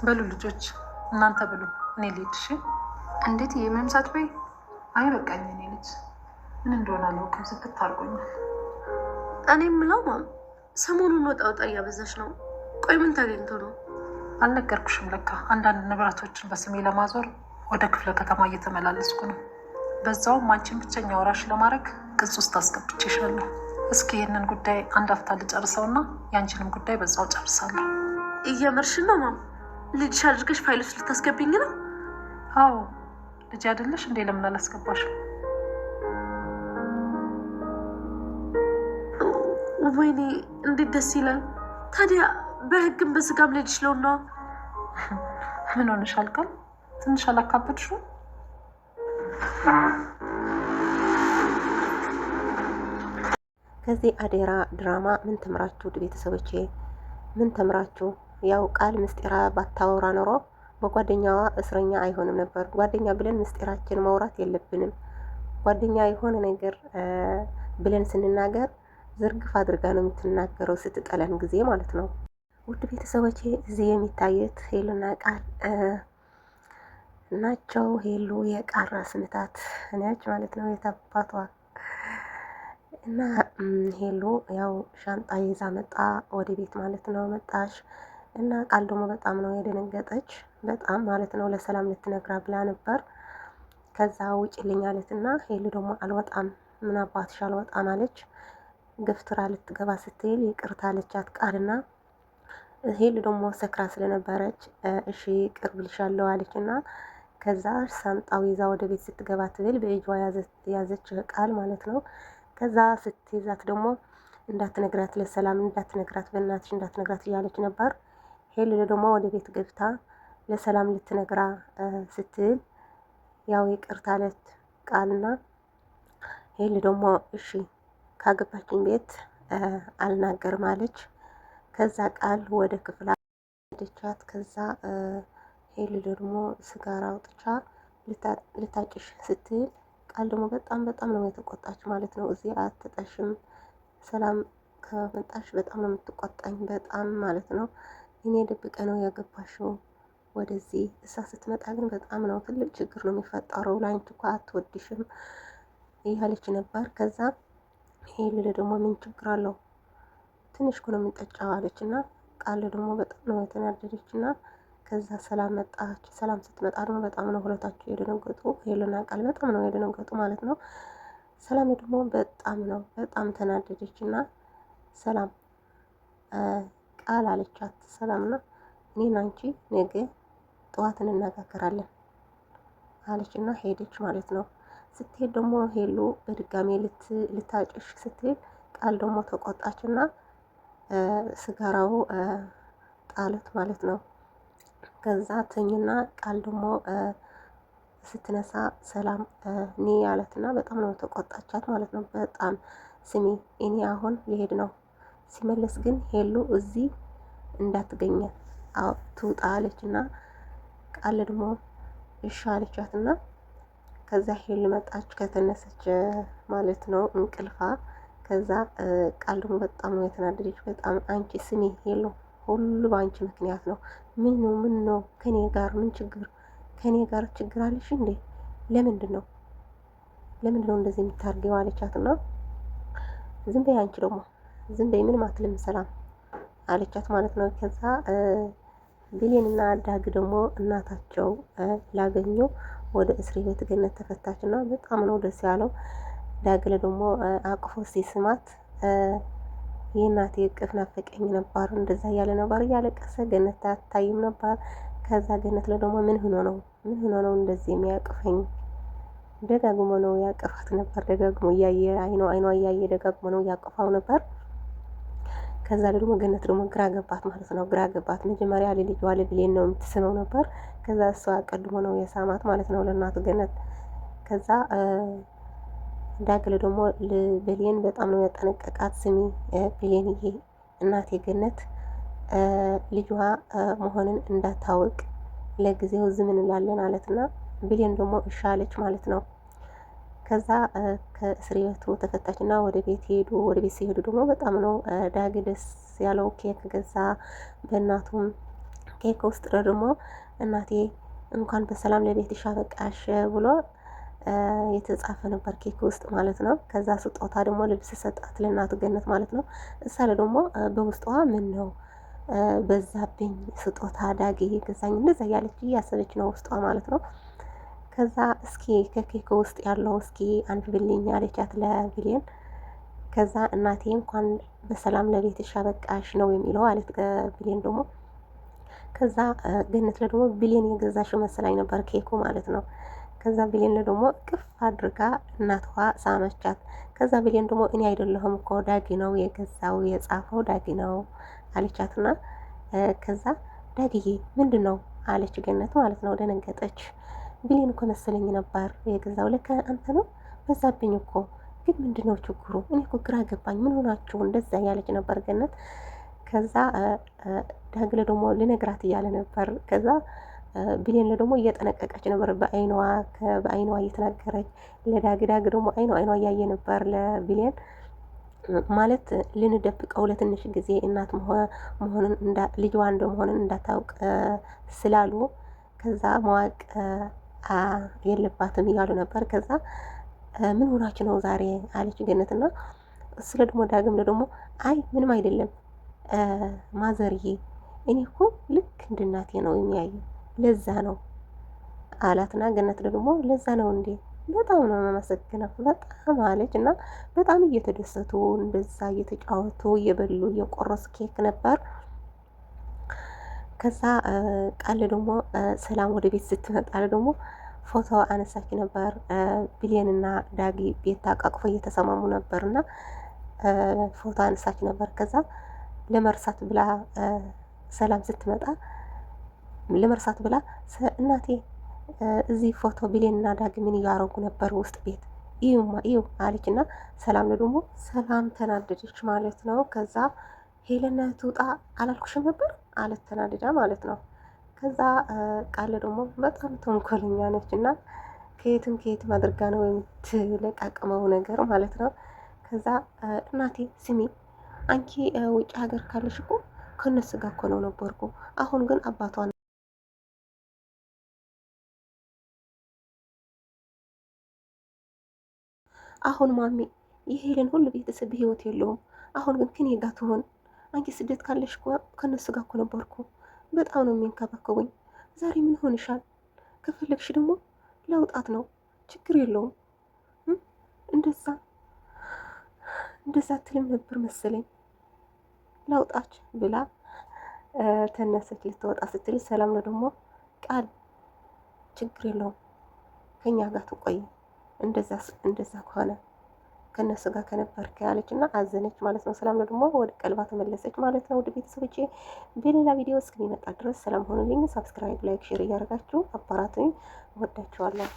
በሉ ልጆች እናንተ ብሉ፣ እኔ ልሂድ። እሺ። እንዴት የመምሳት ወይ? አይ በቃኝ። እኔ ልጅ ምን እንደሆነ አላውቅም፣ ስክት አድርጎኛል። እኔ የምለው ማም ሰሞኑን ወጣ ወጣ እያበዛሽ ነው። ቆይ ምን ተገኝቶ ነው? አልነገርኩሽም? ለካ አንዳንድ ንብረቶችን በስሜ ለማዞር ወደ ክፍለ ከተማ እየተመላለስኩ ነው። በዛውም አንቺን ብቸኛ ወራሽ ለማድረግ ቅጽ ውስጥ አስገብቼሻለሁ። እስኪ ይህንን ጉዳይ አንድ አፍታ ልጨርሰውና የአንቺንም ጉዳይ በዛው ጨርሳለሁ። እየመርሽን ነው ማም? ልጅሽ አድርገሽ ፋይል ውስጥ ልታስገብኝ ነው? አዎ ልጅ አይደለሽ እንዴ? ለምን አላስገባሽም? ወይኔ እንዴት ደስ ይላል። ታዲያ በህግም በስጋም ልጅሽ ለውና ምን ሆነሻል? ቃል ትንሽ አላካበድሽው? ከዚህ አዴራ ድራማ ምን ተምራችሁ? ውድ ቤተሰቦቼ ምን ተምራችሁ? ያው ቃል ምስጢራ ባታወራ ኖሮ በጓደኛዋ እስረኛ አይሆንም ነበር። ጓደኛ ብለን ምስጢራችን ማውራት የለብንም። ጓደኛ የሆነ ነገር ብለን ስንናገር ዝርግፍ አድርጋ ነው የምትናገረው፣ ስትጠለን ጊዜ ማለት ነው። ውድ ቤተሰቦቼ እዚህ የሚታዩት ሄሉና ቃል ናቸው። ሄሉ የቃል ራስ ምታት ነች ማለት ነው፣ የታባቷ እና ሄሉ ያው ሻንጣ ይዛ መጣ ወደ ቤት ማለት ነው። መጣሽ እና ቃል ደግሞ በጣም ነው የደነገጠች፣ በጣም ማለት ነው። ለሰላም ልትነግራ ብላ ነበር። ከዛ ውጭልኝ አለት እና ሄሉ ደግሞ አልወጣም፣ ምን አባትሽ አልወጣም አለች። ገፍትራ ልትገባ ስትል ይቅርታ አለቻት ቃልና ሄሉ ደግሞ ሰክራ ስለነበረች እሺ ቅርብ ልሻለሁ አለች እና ከዛ ሳንጣው ይዛ ወደ ቤት ስትገባ ትብል በእጇ ያዘች ቃል ማለት ነው። ከዛ ስትይዛት ደግሞ እንዳትነግራት፣ ለሰላም እንዳትነግራት፣ በእናትሽ እንዳትነግራት እያለች ነበር። ሄሉ ደግሞ ወደ ቤት ገብታ ለሰላም ልትነግራ ስትል ያው ይቅርታ አለች ቃልና ሄሉ ደግሞ እሺ ካገባችን ቤት አልናገርም አለች። ከዛ ቃል ወደ ክፍል ሄደቻት። ከዛ ሄሉ ደግሞ ስጋራ አውጥቻ ልታጭሽ ስትል ቃል ደግሞ በጣም ነው የተቆጣች ማለት ነው። እዚህ አትጠሽም፣ ሰላም ከመጣሽ በጣም ነው የምትቆጣኝ፣ በጣም ማለት ነው። እኔ ደብቀ ነው ያገባሽው ወደዚህ፣ እሳ ስትመጣ ግን በጣም ነው ትልቅ ችግር ነው የሚፈጠረው፣ ላንቺ እኮ አትወድሽም እያለች ነበር። ከዛ ሄሉ ደግሞ ምን ችግር አለው ትንሽ እኮ ነው የምንጠጫው አለች እና ቃል ደግሞ በጣም ነው የተናደደች እና ከዛ ሰላም መጣች። ሰላም ስትመጣ ደግሞ በጣም ነው ሁለታቸው የደነገጡ፣ ሄሉና ቃል በጣም ነው የደነገጡ ማለት ነው። ሰላም ደግሞ በጣም ተናደደች እና ሰላም ቃል አለቻት ሰላምና እኔና አንቺ ነገ ጠዋት እንነጋገራለን አለች እና ሄደች ማለት ነው። ስትሄድ ደግሞ ሄሉ በድጋሚ ልታጭሽ ስትሄድ ቃል ደግሞ ተቆጣችና ስጋራው ጣለት ማለት ነው። ከዛ ተኝና ቃል ደግሞ ስትነሳ ሰላም እኔ ያለትና በጣም ነው ተቆጣቻት ማለት ነው። በጣም ስሚ እኔ አሁን ሊሄድ ነው፣ ሲመለስ ግን ሄሉ እዚህ እንዳትገኘ ትውጣ አለችና ቃል ደግሞ እሺ አለቻትና ከዛ ሄሉ መጣች ከተነሰች ማለት ነው እንቅልፋ። ከዛ ቃል ደግሞ በጣም ነው የተናደደች። በጣም አንቺ ስሚ ሄሉ ሁሉ በአንቺ ምክንያት ነው። ምን ነው ከኔ ጋር ምን ችግር ከኔ ጋር ችግር አለሽ እንዴ? ለምንድን ነው እንደዚህ የምታርገው አለቻት እና ዝም በይ አንቺ ደግሞ ዝም በይ ምንም አትልም ሰላም አለቻት ማለት ነው። ከዛ ብሌንና ዳግ ደግሞ እናታቸው ላገኙ ወደ እስር ቤት ገነት ተፈታች እና በጣም ነው ደስ ያለው። ዳግለ ደግሞ አቅፎ ሲስማት የእናቴ እቅፍ ናፈቀኝ ነበር እንደዛ እያለ ነበር እያለቀሰ፣ ገነት አታይም ነበር። ከዛ ገነት ደግሞ ምን ሆኖ ነው እንደዚህ የሚያቅፈኝ? ደጋግሞ ነው ያቀፋት ነበር፣ ደጋግሞ እያየ አይኗ እያየ ደጋግሞ ነው ያቀፋው ነበር። ከዛ ደግሞ ገነት ደግሞ ግራ ገባት ማለት ነው። ግራ ገባት። መጀመሪያ ለልጇ ለብሌን ነው የምትስመው ነበር። ከዛ እሷ ቀድሞ ነው የሳማት ማለት ነው ለእናቱ ገነት። ከዛ ዳግለ ደግሞ ብሌን በጣም ነው ያጠነቀቃት። ስሚ ብሌንዬ እናቴ ገነት ልጇ መሆንን እንዳታወቅ ለጊዜው ዝም እንላለን አለትና ብሌን ደግሞ እሺ አለች ማለት ነው። ከዛ ከእስር ቤቱ ተፈታችና ወደ ቤት ሄዱ። ወደ ቤት ሲሄዱ ደግሞ በጣም ነው ዳግ ደስ ያለው። ኬክ ገዛ፣ በእናቱም ኬክ ውስጥ ደግሞ እናቴ እንኳን በሰላም ለቤትሽ አበቃሽ ብሎ የተጻፈ ነበር ኬክ ውስጥ ማለት ነው። ከዛ ስጦታ ደግሞ ልብስ ሰጣት ለእናቱ ገነት ማለት ነው። እሳ ደግሞ በውስጧ ምን ነው በዛብኝ ስጦታ ዳጊ ገዛኝ እንደዛ እያለች እያሰበች ነው ውስጧ ማለት ነው። ከዛ እስኪ ከኬክ ውስጥ ያለው እስኪ አንብብልኝ አለቻት ለብሌን። ከዛ እናቴ እንኳን በሰላም ለቤትሽ አበቃሽ ነው የሚለው አለት ብሌን ደግሞ። ከዛ ገነት ደግሞ ብሌን የገዛሽው መሰላኝ ነበር ኬኩ ማለት ነው። ከዛ ብሌን ደግሞ ቅፍ አድርጋ እናትዋ ሳመቻት። ከዛ ብሌን ደግሞ እኔ አይደለሁም እኮ ዳጊ ነው የገዛው የጻፈው ዳጊ ነው አለቻትና ከዛ ዳጊዬ ምንድን ነው አለች ገነት ማለት ነው። ደነገጠች። ብሌን እኮ መሰለኝ ነበር የገዛው ለካ አንተ ነው በዛብኝ እኮ ግን ምንድነው ችግሩ? እኔ እኮ ግራ ገባኝ። ምን ሆናችሁ እንደዛ ያለች ነበር ገነት። ከዛ ዳግለ ደግሞ ልነግራት እያለ ነበር። ከዛ ብሌን ደግሞ እየጠነቀቀች ነበር በአይኗ እየተናገረች ለዳግ ደግሞ አይኗ እያየ ነበር ለብሌን ማለት ልንደብቀው ለትንሽ ጊዜ እናት መሆኑን ልጅዋ እንደመሆንን እንዳታውቅ ስላሉ ከዛ መዋቅ የለባትም እያሉ ነበር። ከዛ ምን ሆናችሁ ነው ዛሬ አለች ገነትና ስለ ደግሞ ዳግም ደግሞ አይ ምንም አይደለም ማዘርዬ እኔ እኮ ልክ እንደ እናቴ ነው የሚያየው ለዛ ነው አላትና ገነት ደግሞ ለዛ ነው እንዴ በጣም ነው የማመሰግነው በጣም አለች እና በጣም እየተደሰቱ እንደዛ እየተጫወቱ እየበሉ እየቆረሱ ኬክ ነበር። ከዛ ቃል ደግሞ ሰላም ወደ ቤት ስትመጣ ደግሞ ፎቶ አነሳች ነበር። ብሌንና ዳጊ ቤት ታቃቅፎ እየተሰማሙ ነበርና ፎቶ አነሳች ነበር። ከዛ ለመርሳት ብላ ሰላም ስትመጣ ለመርሳት ብላ እናቴ እዚህ ፎቶ ብሌንና ዳጊ ምን እያረጉ ነበር ውስጥ ቤት ይዩማ እዩ አለችና ሰላም ደግሞ ሰላም ተናደደች ማለት ነው። ከዛ ሄለን ትውጣ አላልኩሽም ነበር አለት ተናደዳ ማለት ነው። ከዛ ቃል ደግሞ በጣም ተንኮለኛ ነች እና ከየትም አድርጋ ነው የምትለቃቅመው ነገር ማለት ነው። ከዛ እናቴ ስሚ አንቺ ውጭ ሀገር ካለሽ እኮ ከነሱ ጋር እኮ ነው ነበርኩ። አሁን ግን አባቷን አሁን ማሚ የሄለን ሁሉ ቤተሰብ ህይወት የለውም። አሁን ግን ከኔ ጋር ትሆን አንቺ ስደት ካለሽ እኮ ከነሱ ጋር እኮ ነበርኩ። በጣም ነው የሚንከባከቡኝ። ዛሬ ምን ሆንሻል? ከፈለግሽ ደግሞ ለውጣት ነው ችግር የለውም። እንደዛ ትልም ነበር መሰለኝ ለውጣች ብላ ተነሰች ልትወጣ ስትል ሰላም ነው ደግሞ ቃል ችግር የለውም ከኛ ጋር ትቆይ እንደዛ ከሆነ ከነሱ ጋር ከነበርክ ያለች እና አዘነች ማለት ነው። ሰላም ነው ደግሞ ወደ ቀልባ ተመለሰች ማለት ነው። ወደ ቤተሰቦቼ በሌላ ቪዲዮ እስከሚመጣ ድረስ ሰላም ሆኑልኝ። ሰብስክራይብ፣ ላይክ፣ ሼር እያደረጋችሁ አባራቱኝ። ወዳችኋለሁ።